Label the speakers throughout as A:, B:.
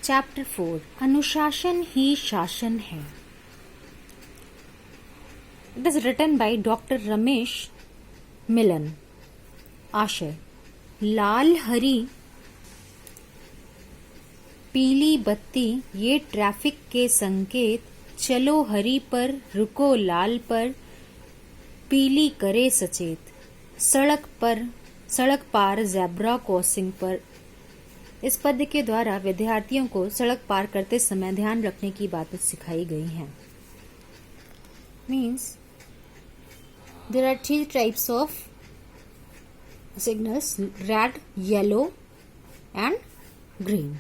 A: Chapter 4 अनुशासन ही शासन है। It is written by doctor Ramesh Milan. आशय, लाल हरी पीली बत्ती ये ट्रैफिक के संकेत, चलो हरी पर रुको लाल पर, पीली करे सचेत, सड़क पार ज़ेब्रा क्रॉसिंग पर। इस पद्य के द्वारा विद्यार्थियों को सड़क पार करते समय ध्यान रखने की बातें सिखाई गई हैं। Means there are 3 types of signals, red, yellow and green.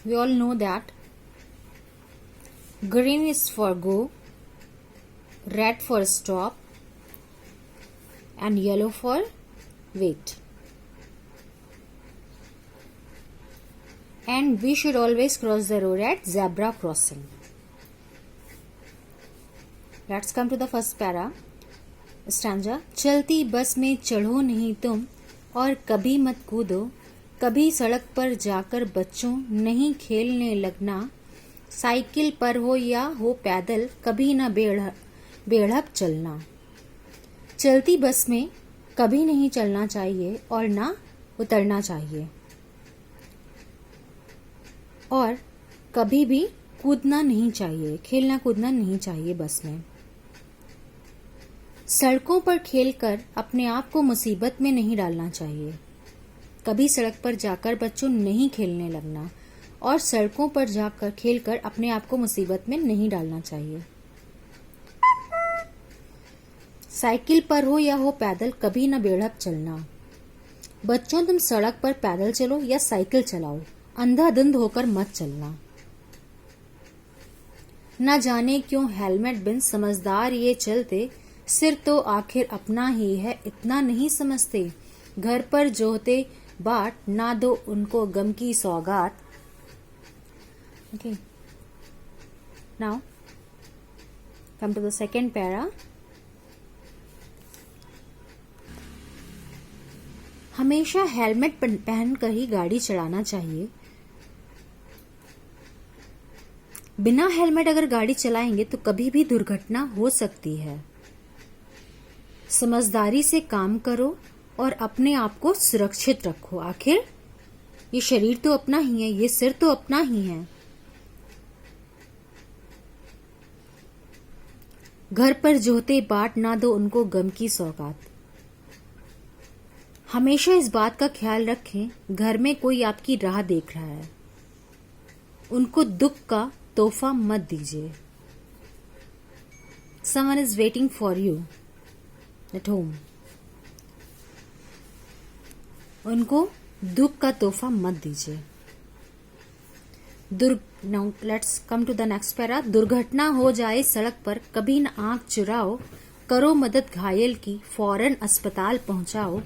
A: We all know that green is for go, red for stop, and yellow for wait. And we should always cross the road at zebra crossing. Let's come to the first para. Stanza. चलती बस में चढ़ो नहीं तुम और कभी मत कूदो, कभी सड़क पर जाकर बच्चों नहीं खेलने लगना, साइकिल पर हो या हो पैदल कभी न बेढ़प चलना। चलती बस में कभी नहीं चलना चाहिए और ना उतरना चाहिए, और कभी भी कूदना नहीं चाहिए, खेलना कूदना नहीं चाहिए बस में। सड़कों पर खेलकर अपने आप को मुसीबत में नहीं डालना चाहिए, कभी सड़क पर जाकर बच्चों नहीं खेलने लगना, और सड़कों पर जाकर खेलकर अपने आप को मुसीबत में नहीं डालना चाहिए। साइकिल पर हो या हो पैदल कभी न बेढ़प चलना। बच्चों, तुम सड़क पर पैदल चलो या साइकिल चलाओ, अंधाधुंध होकर मत चलना। न जाने क्यों हेलमेट बिन समझदार ये चलते, सिर तो आखिर अपना ही है इतना नहीं समझते, घर पर जोहते बाट ना दो उनको गम की सौगात। Okay. Now, come to the second para. हमेशा हेलमेट पहनकर ही गाड़ी चलाना चाहिए। बिना हेलमेट अगर गाड़ी चलाएंगे तो कभी भी दुर्घटना हो सकती है। समझदारी से काम करो और अपने आप को सुरक्षित रखो। आखिर ये शरीर तो अपना ही है, ये सिर तो अपना ही है। घर पर जोहते बाट ना दो उनको गम की सौगात। हमेशा इस बात का ख्याल रखें, घर में कोई आपकी राह देख रहा है, उनको दुख का तोहफा मत दीजिए। Someone is waiting for you at home. उनको दुख का तोहफा मत दीजिए। Now let's come to the next para. दुर्घटना हो जाए सड़क पर कभी न आंख चुराओ, करो मदद घायल की फौरन अस्पताल पहुंचाओ,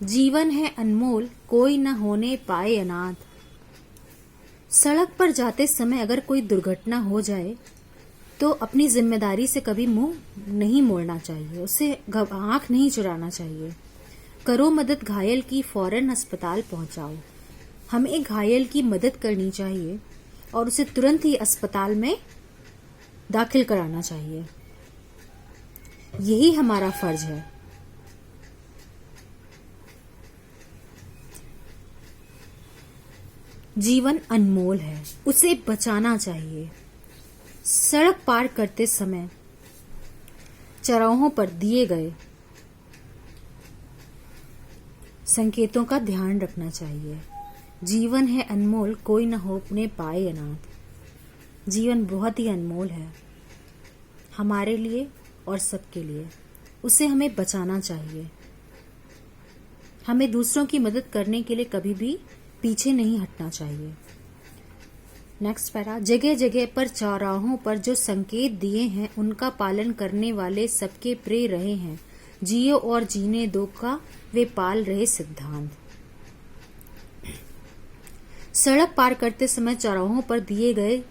A: जीवन है अनमोल कोई न होने पाए अनाथ। सड़क पर जाते समय अगर कोई दुर्घटना हो जाए तो अपनी जिम्मेदारी से कभी मुंह नहीं मोड़ना चाहिए, उससे आंख नहीं चुराना चाहिए। करो मदद घायल की फौरन अस्पताल पहुंचाओ। हमें घायल की मदद करनी चाहिए और उसे तुरंत ही अस्पताल में दाखिल कराना चाहिए। यही हमारा फर्ज है। जीवन अनमोल है, उसे बचाना चाहिए। सड़क पार करते समय चौराहों पर दिए गए संकेतों का ध्यान रखना चाहिए। जीवन है अनमोल कोई न होने पाए अनाथ। जीवन बहुत ही अनमोल है हमारे लिए और सबके लिए, उसे हमें बचाना चाहिए। हमें दूसरों की मदद करने के लिए कभी भी पीछे नहीं हटना चाहिए। Next para. जगह जगह पर चौराहों पर जो संकेत दिए हैं उनका पालन करने वाले सबके प्रिय रहे हैं, जियो और जीने दो का वे पाल रहे सिद्धांत। सड़क पार करते समय चौराहों पर दिए गए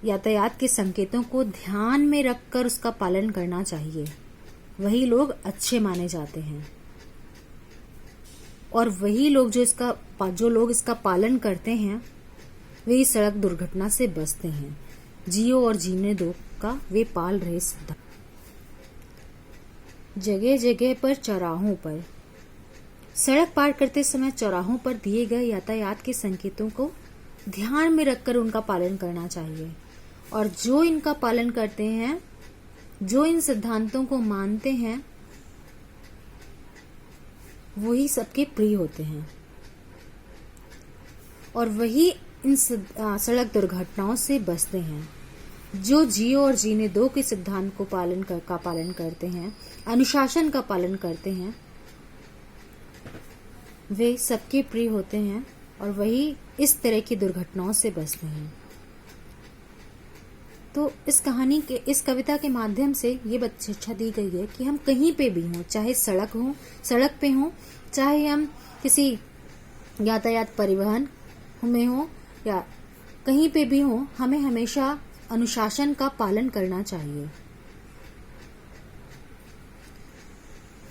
A: यातायात के संकेतों को ध्यान में रखकर उसका पालन करना चाहिए। वही लोग अच्छे माने जाते हैं और वही लोग जो इसका जो लोग इसका पालन करते हैं वे इस सड़क दुर्घटना से बचते हैं। जियो और जीने दो का वे पाल रहे सिद्धांत। जगह जगह पर चौराहों पर सड़क पार करते समय चौराहों पर दिए गए यातायात के संकेतों को ध्यान में रखकर उनका पालन करना चाहिए, और जो इनका पालन करते हैं, जो इन सिद्धांतों को मानते हैं, वही सबके प्रिय होते हैं और वही इन सड़क दुर्घटनाओं से बचते हैं। जो जियो और जीने दो के सिद्धांत को पालन करते हैं, अनुशासन का पालन करते हैं, वे सबके प्रिय होते हैं और वही इस तरह की दुर्घटनाओं से बचते हैं। तो इस कविता के माध्यम से ये शिक्षा दी गई है कि हम कहीं पे भी हों, चाहे सड़क पे हों, चाहे हम किसी यातायात परिवहन में हों या कहीं पे भी हों, हमें हमेशा अनुशासन का पालन करना चाहिए।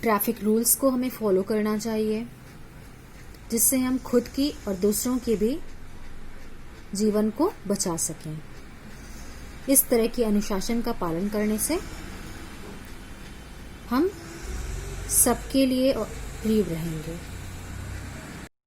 A: ट्रैफिक रूल्स को हमें फॉलो करना चाहिए, जिससे हम खुद की और दूसरों के भी जीवन को बचा सकें। इस तरह की अनुशासन का पालन करने से हम सबके लिए प्रिय रहेंगे।